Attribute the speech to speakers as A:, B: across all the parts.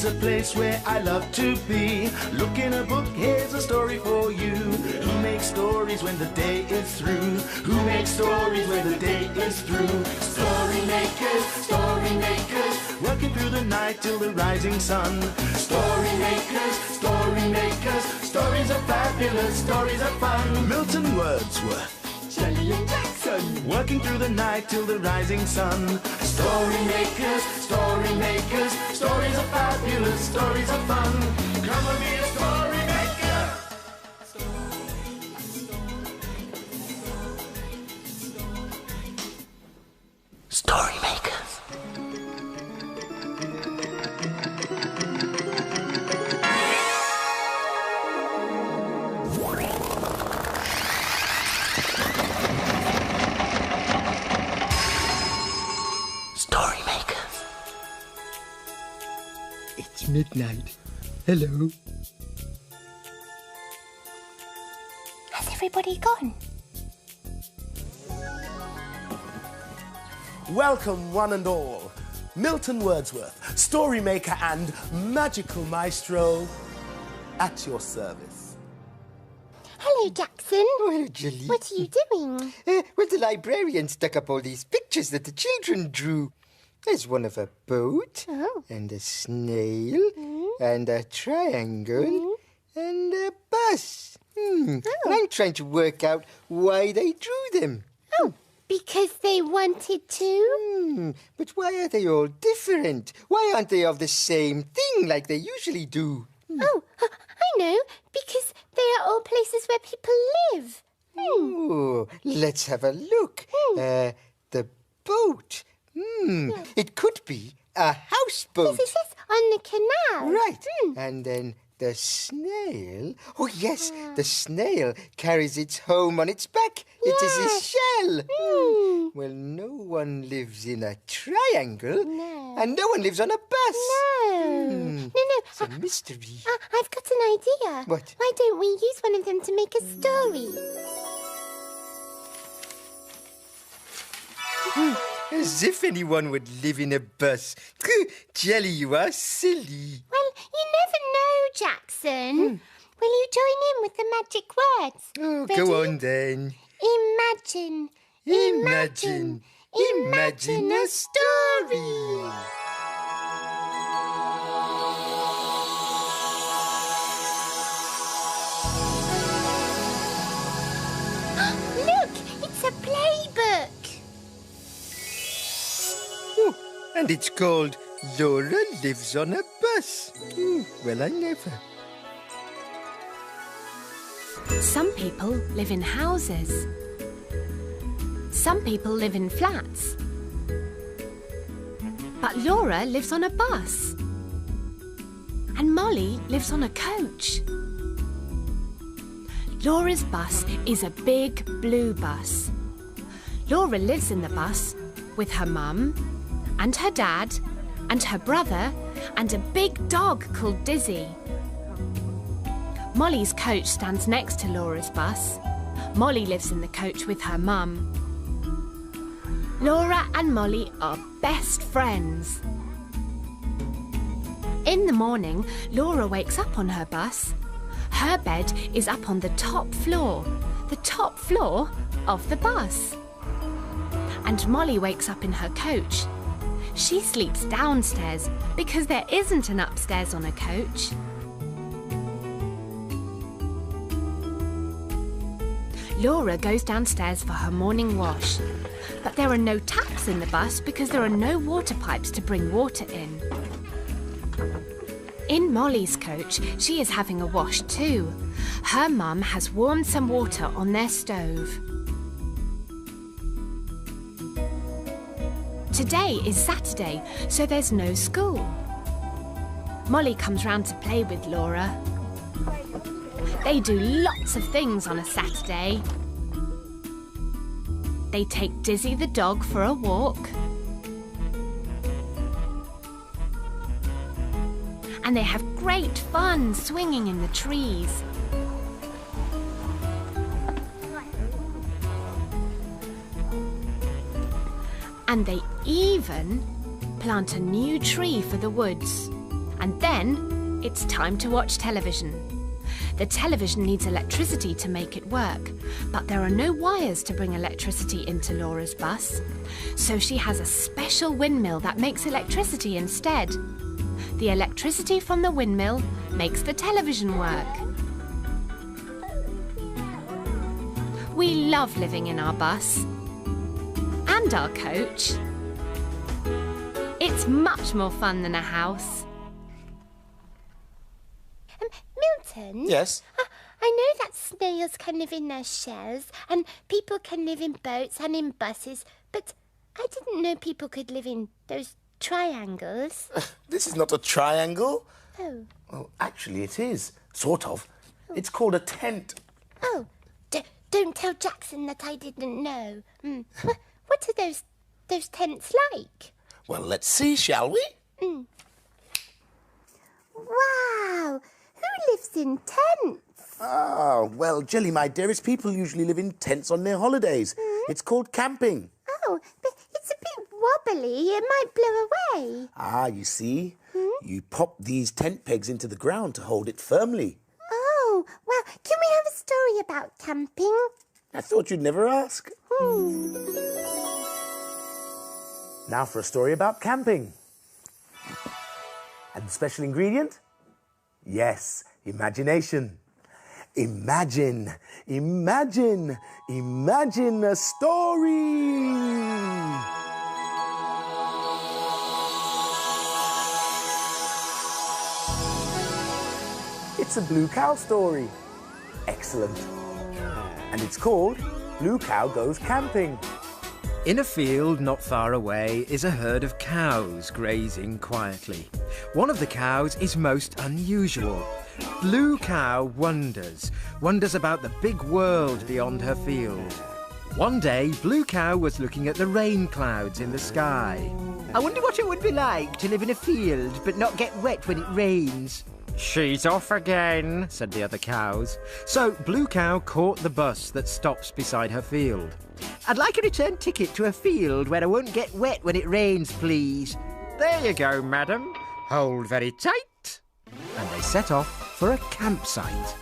A: It's a place where I love to be. Look in a book, here's a story for you. Who makes stories when the day is through? Who makes stories when the day is through? Story makers, working through the night till the rising sun. Story makers, stories are fabulous, stories are fun. Milton Wordsworth, Shelley and Jackson, working through the night till the rising sun. Story makers, stories are fabulous, stories are fun. Come and be a story maker. Story makers. Story makers.
B: It's midnight. Hello.
C: Has everybody gone?
A: Welcome, one and all. Milton Wordsworth, story maker and magical maestro, at your service.
C: Hello, Jackson.
B: Oh, hello, Jelly.
C: What are you doing?
B: Well, the librarian stuck up all these pictures that the children drew. There's one of a boat, and a snail, and a triangle, and a bus. And I'm trying to work out why they drew them.
C: Oh, because they wanted to?
B: But why are they all different? Why aren't they of the same thing like they usually do?
C: Oh, I know. Because they are all places where people live.
B: Oh, let's have a look. The boat. It could be a houseboat.
C: Yes, on the canal.
B: Right. And then the snail. Oh, yes, the snail carries its home on its back. It is its shell. Well, no one lives in a triangle.
C: No.
B: And no one lives on a bus.
C: No.
B: It's a mystery.
C: I've got an idea.
B: What?
C: Why don't we use one of them to make a story?
B: As if anyone would live in a bus. Jelly, you are silly.
C: Well, you never know, Jackson. Will you join in with the magic words?
B: Oh,
C: Ready?
B: go on then.
C: Imagine. Imagine a story. Look, it's a playbook.
B: Oh, and it's called Laura Lives on a Bus. Well, I never.
D: Some people live in houses. Some people live in flats. But Laura lives on a bus. And Molly lives on a coach. Laura's bus is a big blue bus. Laura lives in the bus with her mum and her dad and her brother and a big dog called Dizzy. Molly's coach stands next to Laura's bus. Molly lives in the coach with her mum. Laura and Molly are best friends. In the morning, Laura wakes up on her bus. Her bed is up on the top floor of the bus. And Molly wakes up in her coach. She sleeps downstairs because there isn't an upstairs on a coach. Laura goes downstairs for her morning wash. But there are no taps in the bus because there are no water pipes to bring water in. In Molly's coach, she is having a wash too. Her mum has warmed some water on their stove. Today is Saturday, so there's no school. Molly comes round to play with Laura. They do lots of things on a Saturday. They take Dizzy the dog for a walk. And they have great fun swinging in the trees. And they even plant a new tree for the woods. And then it's time to watch television. The television needs electricity to make it work, but there are no wires to bring electricity into Laura's bus. So she has a special windmill that makes electricity instead. The electricity from the windmill makes the television work. We love living in our bus and our coach. It's much more fun than a house.
C: Milton?
B: Yes?
C: I know that snails can live in their shells and people can live in boats and in buses, but I didn't know people could live in those triangles.
A: This is not a triangle.
C: Oh.
A: Well, actually it is. Sort of. It's called a tent.
C: Oh, don't tell Jackson that I didn't know. What are those tents like?
A: Well, let's see, shall we?
C: Wow! Who lives in tents?
A: Ah, well, Jelly, my dearest, people usually live in tents on their holidays. It's called camping.
C: Oh, but it's a bit wobbly. It might blow away.
A: Ah, you see? You pop these tent pegs into the ground to hold it firmly.
C: Oh, well, can we have a story about camping?
A: I thought you'd never ask. Now for a story about camping. And the special ingredient? Yes, imagination. Imagine, imagine, imagine a story. It's a blue cow story. Excellent. And it's called Blue Cow Goes Camping.
E: In a field not far away is a herd of cows grazing quietly. One of the cows is most unusual. Blue Cow wonders about the big world beyond her field. One day, Blue Cow was looking at the rain clouds in the sky.
F: I wonder what it would be like to live in a field but not get wet when it rains.
E: She's off again, said the other cows. So Blue Cow caught the bus that stops beside her field.
F: I'd like a return ticket to a field where I won't get wet when it rains, please.
E: There you go, madam. Hold very tight. And they set off for a campsite.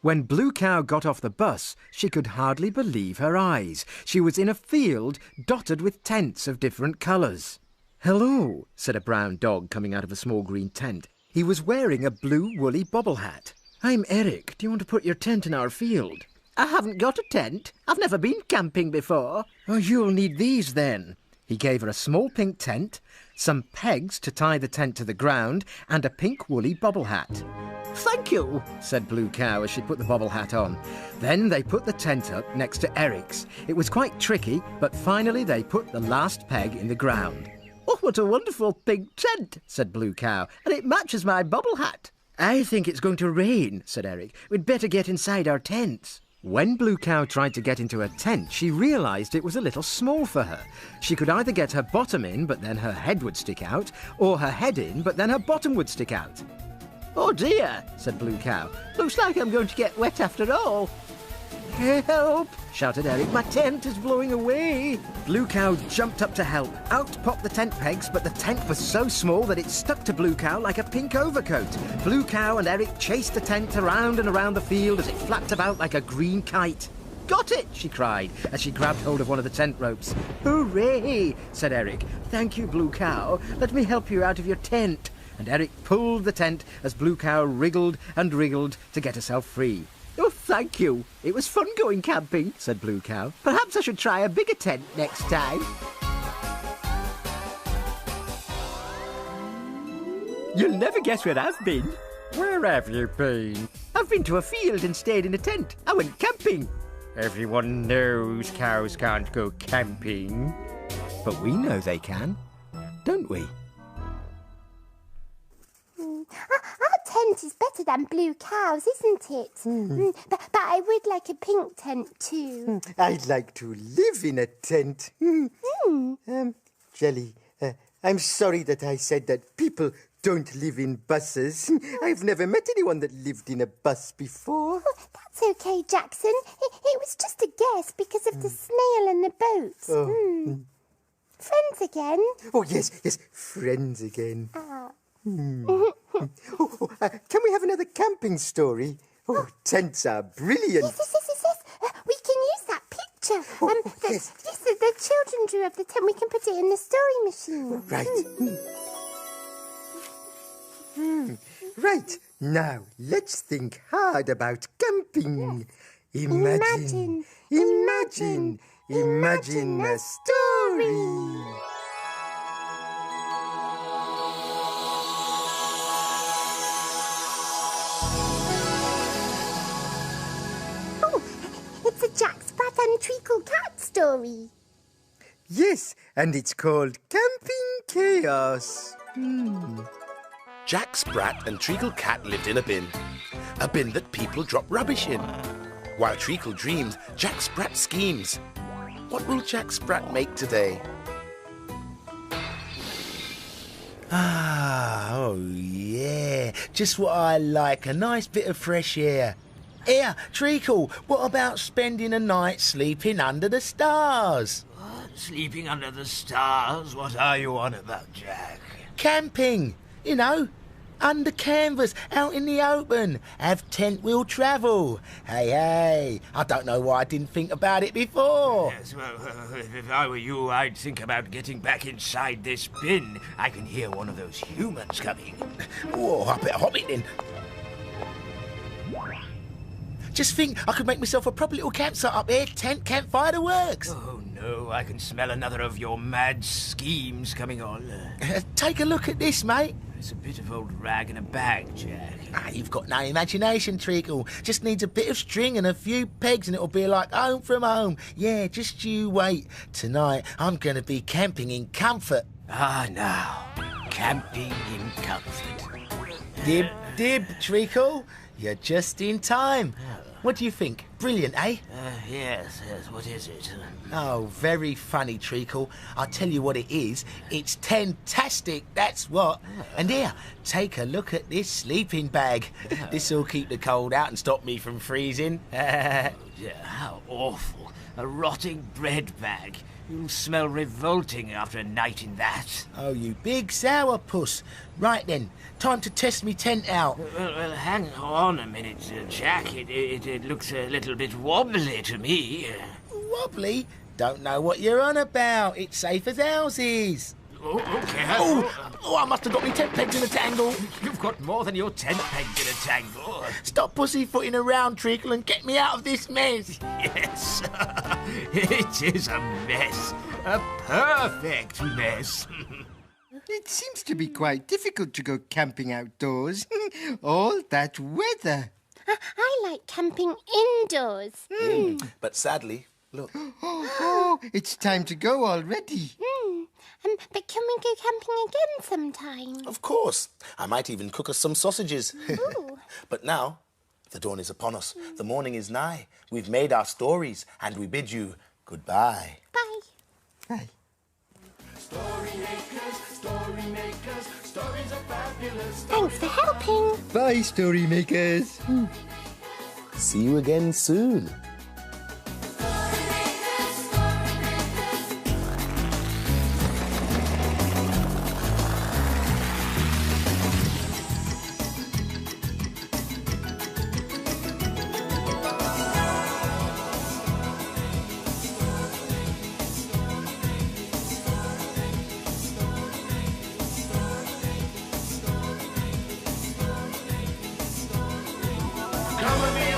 E: When Blue Cow got off the bus, she could hardly believe her eyes. She was in a field dotted with tents of different colours. "Hello," said a brown dog coming out of a small green tent. He was wearing a blue woolly bobble hat. "I'm Eric. Do you want to put your tent in our field?"
F: I haven't got a tent. I've never been camping before.
E: "Oh, you'll need these then." He gave her a small pink tent, some pegs to tie the tent to the ground, and a pink woolly bobble hat.
F: Thank you,
E: said Blue Cow as she put the bobble hat on. Then they put the tent up next to Eric's. It was quite tricky, but finally they put the last peg in the ground.
F: Oh, what a wonderful pink tent, said Blue Cow, and it matches my bobble hat.
E: "I think it's going to rain," said Eric. "We'd better get inside our tents." When Blue Cow tried to get into her tent, she realised it was a little small for her. She could either get her bottom in, but then her head would stick out, or her head in, but then her bottom would stick out.
F: Oh dear, said Blue Cow. Looks like I'm going to get wet after all. Help, shouted Eric. My tent is blowing away.
E: Blue Cow jumped up to help. Out popped the tent pegs, but the tent was so small that it stuck to Blue Cow like a pink overcoat. Blue Cow and Eric chased the tent around and around the field as it flapped about like a green kite.
F: Got it,
E: she cried as she grabbed hold of one of the tent ropes.
F: Hooray,
E: said Eric.
F: Thank you, Blue Cow. Let me help you out of your tent.
E: And Eric pulled the tent as Blue Cow wriggled and wriggled to get herself free.
F: Oh, thank you. It was fun going camping, said Blue Cow. Perhaps I should try a bigger tent next time. You'll never guess where I've been.
E: Where have you been?
F: I've been to a field and stayed in a tent. I went camping.
E: Everyone knows cows can't go camping. But we know they can, don't we?
C: Our tent is better than Blue Cow's, isn't it? But I would like a pink tent too.
B: I'd like to live in a tent. Jelly, I'm sorry that I said that people don't live in buses. I've never met anyone that lived in a bus before.
C: Oh, that's okay, Jackson. It was just a guess because of the snail and the boats.
B: Oh.
C: Friends again?
B: Oh, yes, friends again. Can we have another camping story? Oh, tents are brilliant.
C: Yes. We can use that picture.
B: Yes.
C: The children drew of the tent. We can put it in the story machine.
B: Right. Right. Now, let's think hard about camping. Imagine a story.
C: It's a Jack, Sprat and Treacle cat story.
B: Yes, and it's called Camping Chaos.
A: Jack Sprat and Treacle Cat lived in a bin that people drop rubbish in. While Treacle dreamed, Jack Sprat schemes. What will Jack Sprat make today?
G: Oh yeah, just what I like, a nice bit of fresh air. Here, Treacle, what about spending a night sleeping under the stars?
H: What? Sleeping under the stars? What are you on about, Jack?
G: Camping, you know, under canvas, out in the open, have tent-wheel travel. Hey, I don't know why I didn't think about it before.
H: Yes, well, if I were you, I'd think about getting back inside this bin. I can hear one of those humans coming.
G: Oh, I better hop it then. Just think, I could make myself a proper little campsite up here. Tent, campfire, the works.
H: Oh, no, I can smell another of your mad schemes coming on.
G: Take a look at this, mate.
H: It's a bit of old rag in a bag, Jack.
G: You've got no imagination, Treacle. Just needs a bit of string and a few pegs and it'll be like home from home. Yeah, just you wait. Tonight, I'm going to be camping in comfort.
H: Ah, now, camping in comfort.
G: Dib, Treacle. You're just in time. What do you think? Brilliant, eh?
H: Yes, what is it?
G: Oh, very funny, Treacle. I'll tell you what it is. It's tentastic, that's what. And here, take a look at this sleeping bag. This'll keep the cold out and stop me from freezing.
H: Yeah, how awful. A rotting bread bag. You'll smell revolting after a night in that.
G: Oh, you big sourpuss. Right then, time to test me tent out.
H: Well, hang on a minute, Jack. It looks a little bit wobbly to me.
G: Wobbly? Don't know what you're on about. It's safe as houses.
H: Oh, okay.
G: Oh, I must have got me tent pegs in a tangle.
H: You've got more than your tent pegs in a tangle.
G: Stop pussyfooting around, Treacle, and get me out of this mess.
H: Yes, it is a mess. A perfect mess.
B: It seems to be quite difficult to go camping outdoors. All that weather.
C: I like camping indoors.
A: But sadly, look.
B: Oh, it's time to go already.
C: But can we go camping again sometime?
A: Of course. I might even cook us some sausages.
C: Ooh.
A: But now, the dawn is upon us. The morning is nigh. We've made our stories, and we bid you goodbye.
C: Bye.
B: Bye.
A: Story makers, stories are fabulous.
C: Thanks for helping.
B: Bye, story makers.
A: See you again soon. Come with me